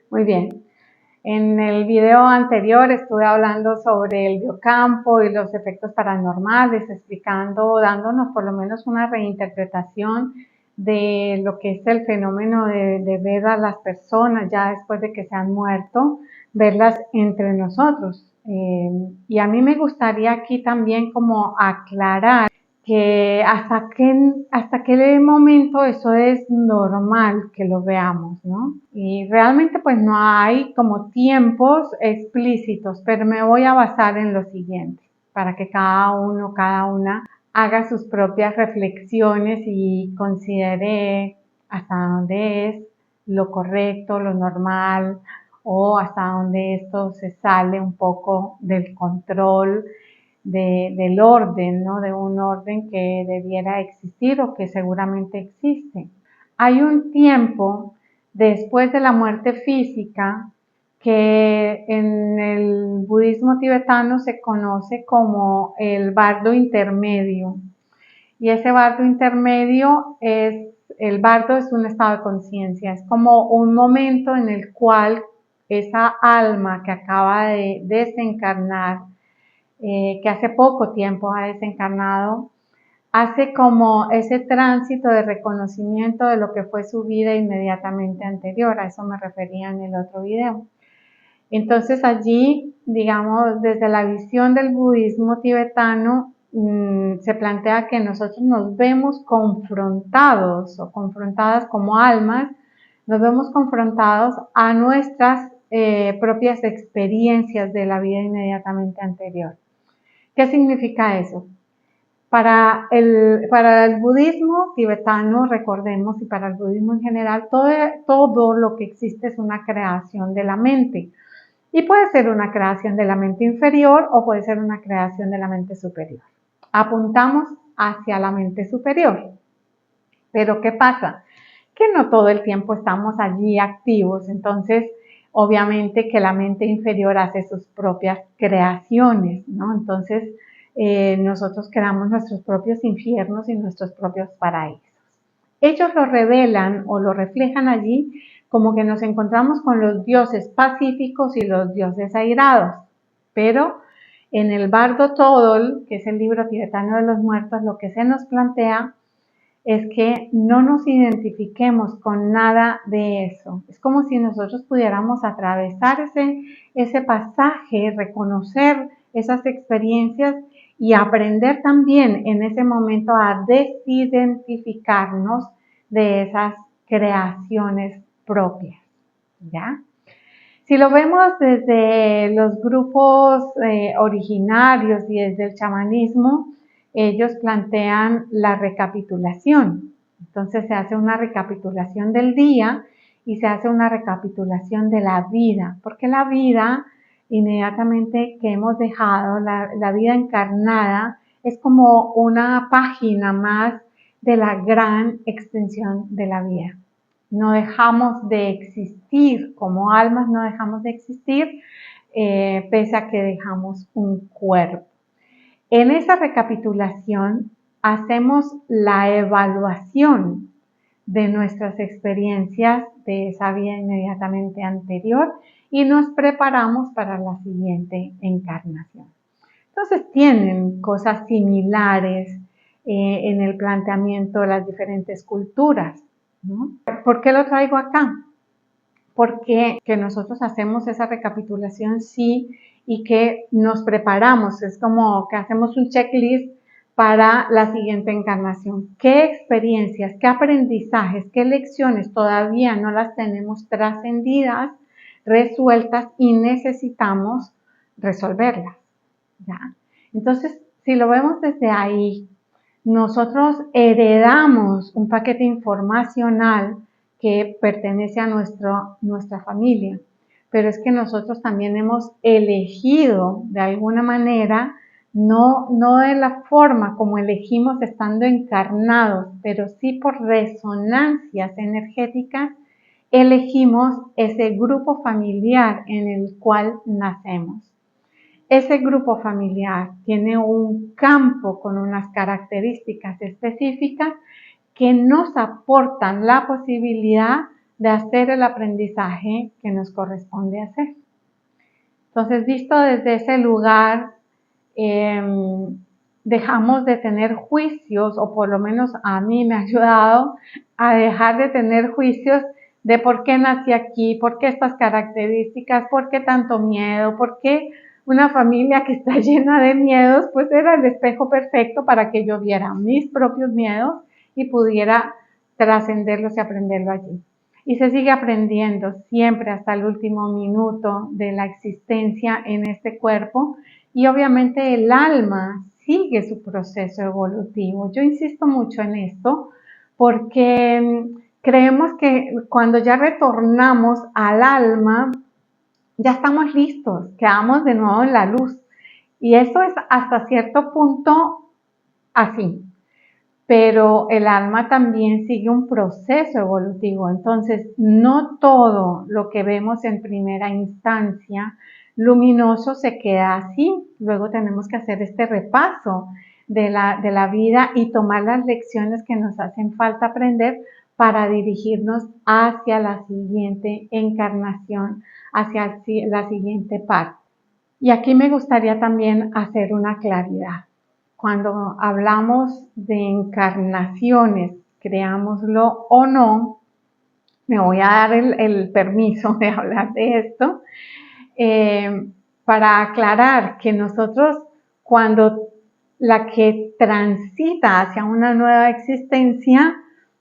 Muy bien. En el video anterior estuve hablando sobre el biocampo y los efectos paranormales, explicando, dándonos por lo menos una reinterpretación de lo que es el fenómeno de ver a las personas ya después de que se han muerto, verlas entre nosotros. Y a mí me gustaría aquí también como aclarar que hasta qué momento eso es normal que lo veamos, ¿no? Y realmente pues no hay como tiempos explícitos, pero me voy a basar en lo siguiente, para que cada uno, cada una haga sus propias reflexiones y considere hasta dónde es lo correcto, lo normal, o hasta dónde esto se sale un poco del control del orden, ¿no? De un orden que debiera existir o que seguramente existe. Hay un tiempo después de la muerte física que en el budismo tibetano se conoce como el bardo intermedio. Y ese bardo intermedio el bardo es un estado de conciencia, es como un momento en el cual esa alma que acaba de desencarnar, que hace poco tiempo ha desencarnado, hace como ese tránsito de reconocimiento de lo que fue su vida inmediatamente anterior. A eso me refería en el otro video. Entonces allí, digamos, desde la visión del budismo tibetano, se plantea que nosotros nos vemos confrontados o confrontadas como almas, nos vemos confrontados a nuestras propias experiencias de la vida inmediatamente anterior. ¿Qué significa eso? Para el budismo tibetano, recordemos, y para el budismo en general, todo lo que existe es una creación de la mente. Y puede ser una creación de la mente inferior o puede ser una creación de la mente superior. Apuntamos hacia la mente superior. Pero ¿qué pasa? Que no todo el tiempo estamos allí activos, entonces obviamente que la mente inferior hace sus propias creaciones, ¿no? Entonces nosotros creamos nuestros propios infiernos y nuestros propios paraísos. Ellos lo revelan o lo reflejan allí como que nos encontramos con los dioses pacíficos y los dioses airados, pero en el Bardo Thodol, que es el libro tibetano de los muertos, lo que se nos plantea es que no nos identifiquemos con nada de eso. Es como si nosotros pudiéramos atravesar ese pasaje, reconocer esas experiencias y aprender también en ese momento a desidentificarnos de esas creaciones propias, ¿ya? Si lo vemos desde los grupos originarios y desde el chamanismo, ellos plantean la recapitulación. Entonces se hace una recapitulación del día y se hace una recapitulación de la vida, porque la vida, inmediatamente que hemos dejado, la vida encarnada, es como una página más de la gran extensión de la vida. No dejamos de existir como almas, no dejamos de existir, pese a que dejamos un cuerpo. En esa recapitulación hacemos la evaluación de nuestras experiencias de esa vida inmediatamente anterior y nos preparamos para la siguiente encarnación. Entonces tienen cosas similares en el planteamiento de las diferentes culturas, ¿no? ¿Por qué lo traigo acá? Porque que nosotros hacemos esa recapitulación sí y que nos preparamos, es como que hacemos un checklist para la siguiente encarnación. ¿Qué experiencias, qué aprendizajes, qué lecciones todavía no las tenemos trascendidas, resueltas y necesitamos resolverlas? ¿Ya? Entonces, si lo vemos desde ahí, nosotros heredamos un paquete informacional que pertenece a nuestra familia, pero es que nosotros también hemos elegido de alguna manera, no de la forma como elegimos estando encarnados, pero sí por resonancias energéticas, elegimos ese grupo familiar en el cual nacemos. Ese grupo familiar tiene un campo con unas características específicas que nos aportan la posibilidad de hacer el aprendizaje que nos corresponde hacer. Entonces, visto desde ese lugar, dejamos de tener juicios, o por lo menos a mí me ha ayudado a dejar de tener juicios de por qué nací aquí, por qué estas características, por qué tanto miedo, por qué una familia que está llena de miedos, pues era el espejo perfecto para que yo viera mis propios miedos y pudiera trascenderlos y aprenderlo allí. Y se sigue aprendiendo siempre hasta el último minuto de la existencia en este cuerpo, y obviamente el alma sigue su proceso evolutivo. Yo insisto mucho en esto porque creemos que cuando ya retornamos al alma, ya estamos listos, quedamos de nuevo en la luz. Y eso es hasta cierto punto así. Pero el alma también sigue un proceso evolutivo. Entonces, no todo lo que vemos en primera instancia luminoso se queda así. Luego tenemos que hacer este repaso de la vida y tomar las lecciones que nos hacen falta aprender para dirigirnos hacia la siguiente encarnación, hacia la siguiente parte. Y aquí me gustaría también hacer una claridad. Cuando hablamos de encarnaciones, creámoslo o no, me voy a dar el permiso de hablar de esto, para aclarar que nosotros, cuando la que transita hacia una nueva existencia,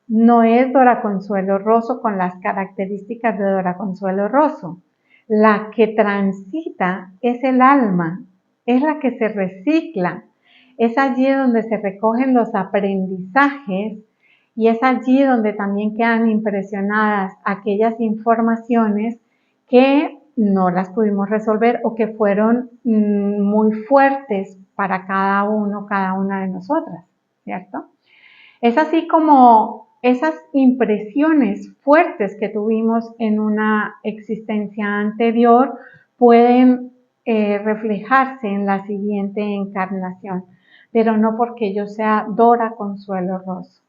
no es Dora Consuelo Rosso con las características de Dora Consuelo Rosso. La que transita es el alma, es la que se recicla. Es allí donde se recogen los aprendizajes y es allí donde también quedan impresionadas aquellas informaciones que no las pudimos resolver o que fueron muy fuertes para cada uno, cada una de nosotras, ¿cierto? Es así como esas impresiones fuertes que tuvimos en una existencia anterior pueden reflejarse en la siguiente encarnación, pero no porque yo sea Dora Consuelo Rosso.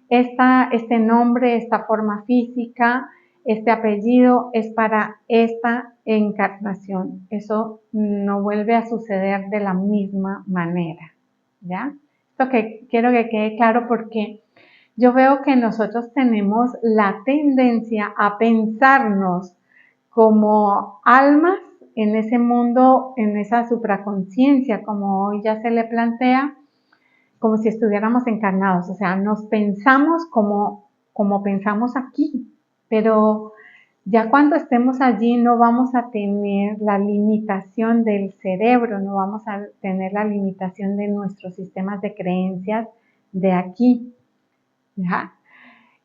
Este nombre, esta forma física, este apellido es para esta encarnación. Eso no vuelve a suceder de la misma manera, ¿ya? Esto que quiero que quede claro porque yo veo que nosotros tenemos la tendencia a pensarnos como almas en ese mundo, en esa supraconciencia, como hoy ya se le plantea, como si estuviéramos encarnados. O sea, nos pensamos como pensamos aquí, pero ya cuando estemos allí no vamos a tener la limitación del cerebro, no vamos a tener la limitación de nuestros sistemas de creencias de aquí, ¿ya?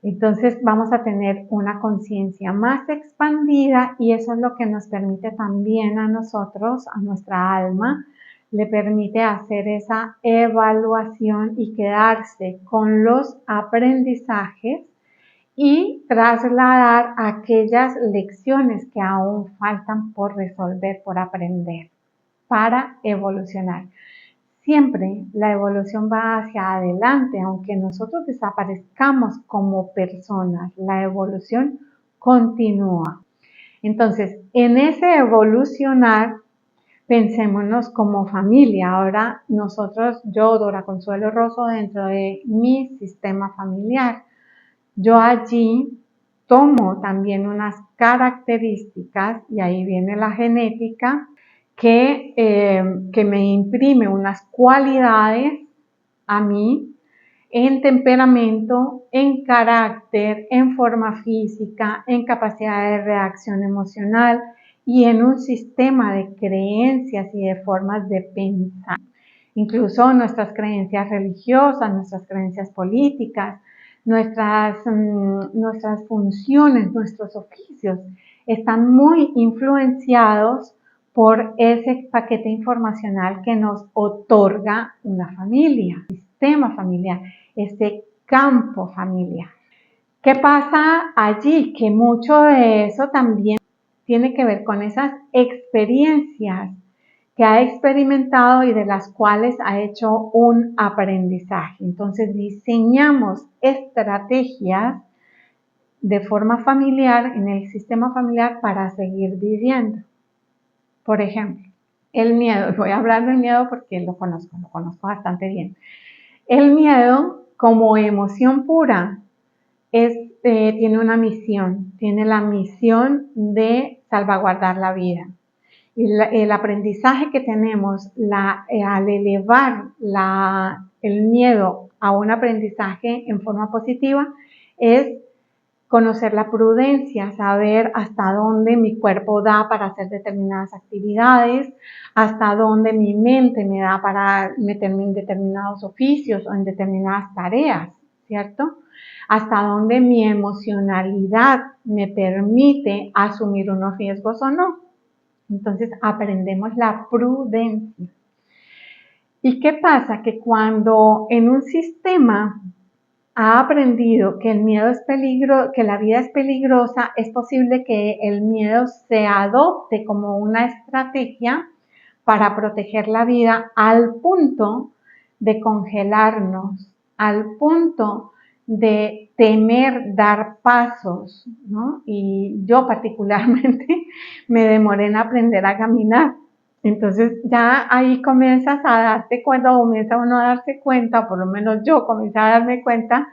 Entonces vamos a tener una conciencia más expandida y eso es lo que nos permite también a nosotros, a nuestra alma, le permite hacer esa evaluación y quedarse con los aprendizajes y trasladar aquellas lecciones que aún faltan por resolver, por aprender, para evolucionar. Siempre la evolución va hacia adelante, aunque nosotros desaparezcamos como personas, la evolución continúa. Entonces, en ese evolucionar, pensémonos como familia. Ahora nosotros, yo, Dora Consuelo Rosso, dentro de mi sistema familiar, yo allí tomo también unas características, y ahí viene la genética, que me imprime unas cualidades a mí en temperamento, en carácter, en forma física, en capacidad de reacción emocional y en un sistema de creencias y de formas de pensar. Incluso nuestras creencias religiosas, nuestras creencias políticas, nuestras funciones, nuestros oficios están muy influenciados por ese paquete informacional que nos otorga una familia, un sistema familiar, este campo familiar. ¿Qué pasa allí? Que mucho de eso también tiene que ver con esas experiencias que ha experimentado y de las cuales ha hecho un aprendizaje. Entonces diseñamos estrategias de forma familiar, en el sistema familiar, para seguir viviendo. Por ejemplo, el miedo, voy a hablar del miedo porque lo conozco bastante bien. El miedo, como emoción pura, tiene una misión, tiene la misión de salvaguardar la vida. Y el aprendizaje que tenemos al elevar el miedo a un aprendizaje en forma positiva es conocer la prudencia, saber hasta dónde mi cuerpo da para hacer determinadas actividades, hasta dónde mi mente me da para meterme en determinados oficios o en determinadas tareas, ¿cierto? Hasta dónde mi emocionalidad me permite asumir unos riesgos o no. Entonces aprendemos la prudencia. ¿Y qué pasa? Que cuando en un sistema ha aprendido que el miedo es peligro, que la vida es peligrosa, es posible que el miedo se adopte como una estrategia para proteger la vida al punto de congelarnos, al punto de temer dar pasos, ¿no? Y yo particularmente me demoré en aprender a caminar. Entonces ya ahí comienzas a darte cuenta, o comienza uno a darse cuenta, por lo menos yo comencé a darme cuenta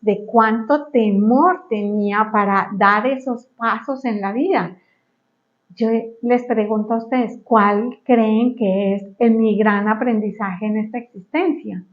de cuánto temor tenía para dar esos pasos en la vida. Yo les pregunto a ustedes, ¿cuál creen que es mi gran aprendizaje en esta existencia?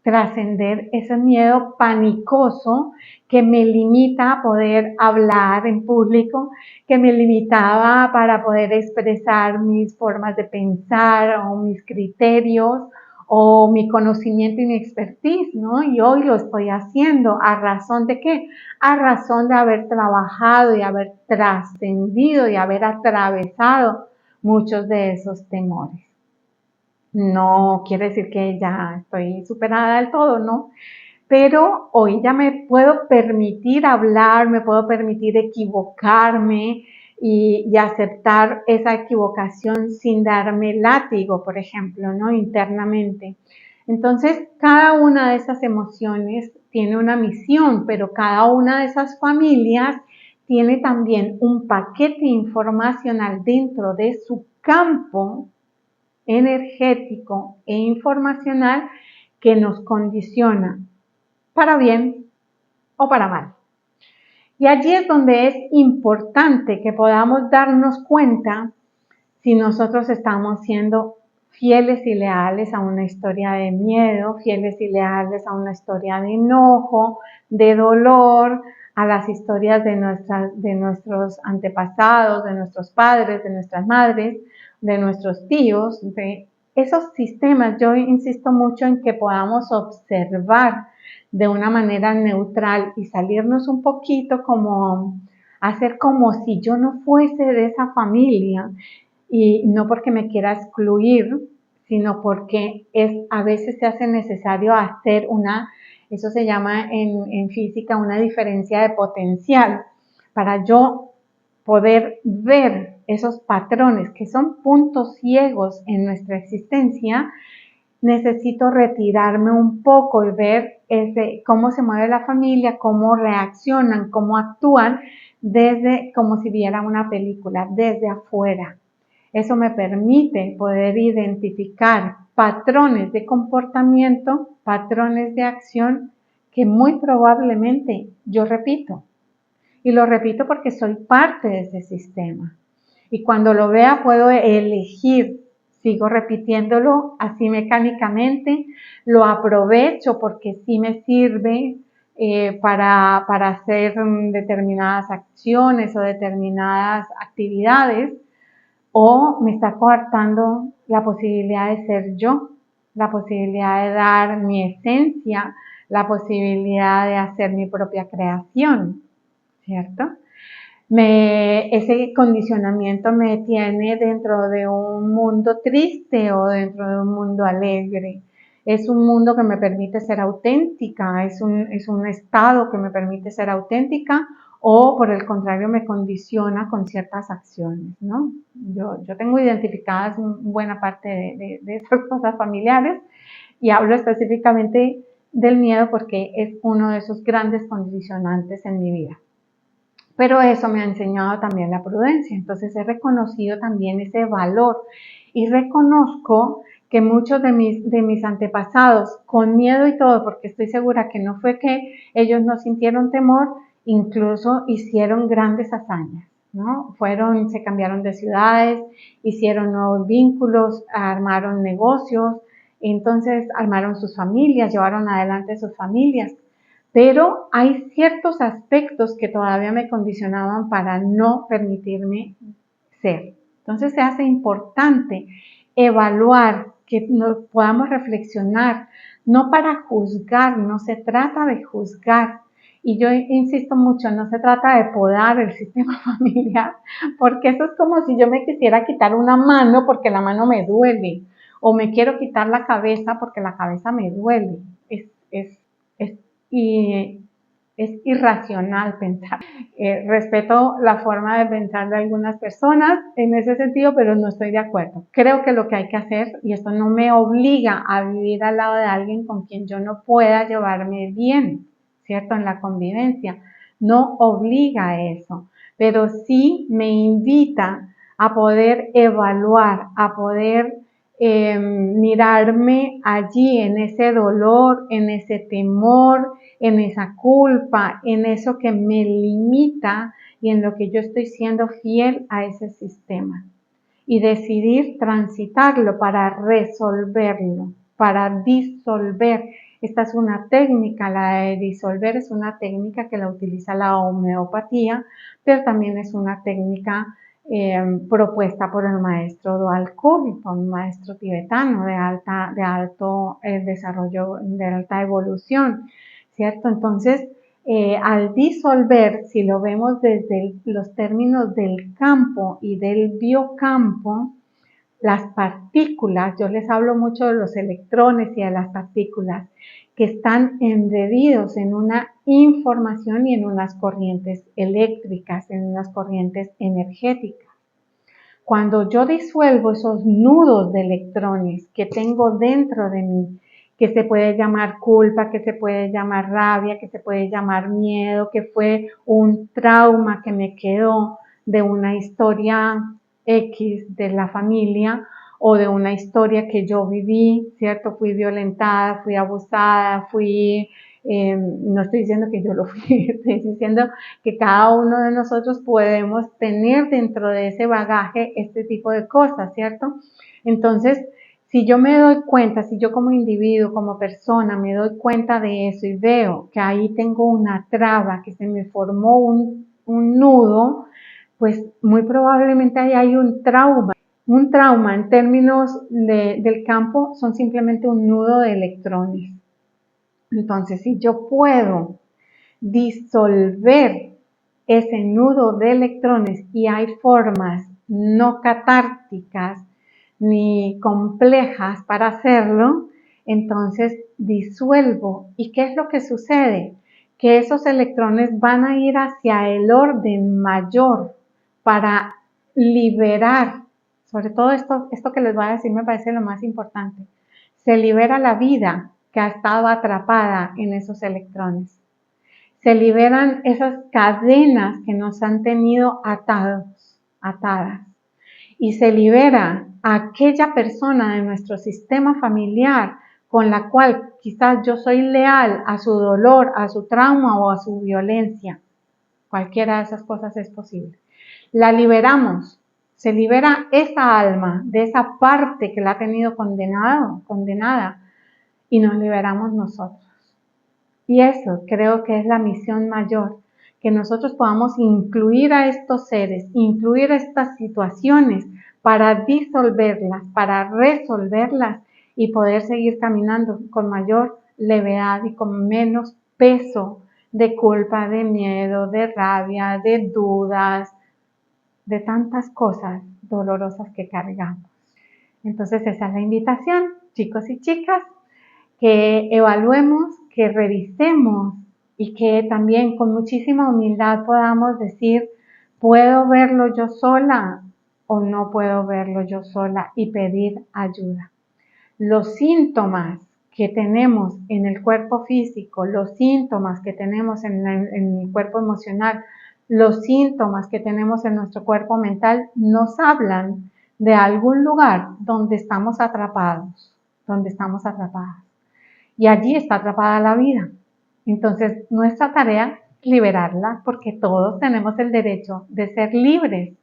Trascender ese miedo panicoso que me limita a poder hablar en público, que me limitaba para poder expresar mis formas de pensar o mis criterios o mi conocimiento y mi expertise, ¿no? Y hoy lo estoy haciendo. ¿A razón de qué? A razón de haber trabajado y haber trascendido y haber atravesado muchos de esos temores. No quiere decir que ya estoy superada del todo, ¿no? Pero hoy ya me puedo permitir hablar, me puedo permitir equivocarme y aceptar esa equivocación sin darme látigo, por ejemplo, ¿no? Internamente. Entonces, cada una de esas emociones tiene una misión, pero cada una de esas familias tiene también un paquete informacional dentro de su campo energético e informacional que nos condiciona para bien o para mal. Y allí es donde es importante que podamos darnos cuenta si nosotros estamos siendo fieles y leales a una historia de miedo, fieles y leales a una historia de enojo, de dolor, a las historias de nuestros antepasados, de nuestros padres, de nuestras madres, de nuestros tíos, de esos sistemas. Yo insisto mucho en que podamos observar de una manera neutral y salirnos un poquito como hacer como si yo no fuese de esa familia, y no porque me quiera excluir, sino porque a veces se hace necesario hacer eso se llama en física una diferencia de potencial, para yo poder ver esos patrones que son puntos ciegos en nuestra existencia. Necesito retirarme un poco y ver cómo se mueve la familia, cómo reaccionan, cómo actúan, desde como si viera una película, desde afuera. Eso me permite poder identificar patrones de comportamiento, patrones de acción que muy probablemente yo repito. Y lo repito porque soy parte de ese sistema. Y cuando lo vea puedo elegir, sigo repitiéndolo así mecánicamente, lo aprovecho porque sí me sirve para hacer determinadas acciones o determinadas actividades, o me está coartando la posibilidad de ser yo, la posibilidad de dar mi esencia, la posibilidad de hacer mi propia creación, ¿cierto? Ese condicionamiento me tiene dentro de un mundo triste o dentro de un mundo alegre. Es un mundo que me permite ser auténtica, es un estado que me permite ser auténtica, o por el contrario me condiciona con ciertas acciones, ¿no? Yo tengo identificadas buena parte de esas cosas familiares, y hablo específicamente del miedo porque es uno de esos grandes condicionantes en mi vida. Pero eso me ha enseñado también la prudencia. Entonces he reconocido también ese valor y reconozco que muchos de mis antepasados, con miedo y todo, porque estoy segura que no fue que ellos no sintieron temor, incluso hicieron grandes hazañas, ¿no? Se cambiaron de ciudades, hicieron nuevos vínculos, armaron negocios, entonces armaron sus familias, llevaron adelante sus familias. Pero hay ciertos aspectos que todavía me condicionaban para no permitirme ser. Entonces se hace importante evaluar, que podamos reflexionar, no para juzgar, no se trata de juzgar. Y yo insisto mucho, no se trata de podar el sistema familiar, porque eso es como si yo me quisiera quitar una mano porque la mano me duele, o me quiero quitar la cabeza porque la cabeza me duele. Y es irracional pensar. Respeto la forma de pensar de algunas personas en ese sentido, pero no estoy de acuerdo. Creo que lo que hay que hacer, y esto no me obliga a vivir al lado de alguien con quien yo no pueda llevarme bien, ¿cierto? En la convivencia. No obliga a eso, pero sí me invita a poder evaluar, a poder mirarme allí en ese dolor, en ese temor, en esa culpa, en eso que me limita y en lo que yo estoy siendo fiel a ese sistema. Y decidir transitarlo para resolverlo, para disolver. Esta es una técnica, la de disolver es una técnica que la utiliza la homeopatía, pero también es una técnica propuesta por el maestro Dwal Kulpa, un maestro tibetano de alto desarrollo, de alta evolución, ¿cierto? Entonces, al disolver, si lo vemos desde los términos del campo y del biocampo, las partículas, yo les hablo mucho de los electrones y de las partículas, que están embebidos en una información y en unas corrientes eléctricas, en unas corrientes energéticas. Cuando yo disuelvo esos nudos de electrones que tengo dentro de mí, que se puede llamar culpa, que se puede llamar rabia, que se puede llamar miedo, que fue un trauma que me quedó de una historia X de la familia o de una historia que yo viví, ¿cierto? Fui violentada, fui abusada, no estoy diciendo que yo lo fui, estoy diciendo que cada uno de nosotros podemos tener dentro de ese bagaje este tipo de cosas, ¿cierto? Entonces, si yo me doy cuenta, si yo como individuo, como persona, me doy cuenta de eso y veo que ahí tengo una traba, que se me formó un nudo, pues muy probablemente ahí hay un trauma. Un trauma en términos del campo son simplemente un nudo de electrones. Entonces, si yo puedo disolver ese nudo de electrones y hay formas no catárticas ni complejas para hacerlo, entonces disuelvo. ¿Y qué es lo que sucede? Que esos electrones van a ir hacia el orden mayor para liberar, sobre todo esto que les voy a decir me parece lo más importante, se libera la vida que ha estado atrapada en esos electrones. Se liberan esas cadenas que nos han tenido atadas. Y se libera a aquella persona de nuestro sistema familiar con la cual quizás yo soy leal a su dolor, a su trauma o a su violencia. Cualquiera de esas cosas es posible. La liberamos. Se libera esa alma de esa parte que la ha tenido condenada, y nos liberamos nosotros. Y eso creo que es la misión mayor, que nosotros podamos incluir a estos seres, incluir a estas situaciones para disolverlas, para resolverlas y poder seguir caminando con mayor levedad y con menos peso de culpa, de miedo, de rabia, de dudas, de tantas cosas dolorosas que cargamos. Entonces esa es la invitación, chicos y chicas, que evaluemos, que revisemos y que también con muchísima humildad podamos decir, ¿puedo verlo yo sola o no puedo verlo yo sola? Y pedir ayuda. Los síntomas que tenemos en el cuerpo físico, los síntomas que tenemos en el cuerpo emocional, los síntomas que tenemos en nuestro cuerpo mental nos hablan de algún lugar donde estamos atrapados, Y allí está atrapada la vida. Entonces, nuestra tarea es liberarla, porque todos tenemos el derecho de ser libres,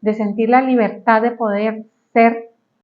de sentir la libertad de poder ser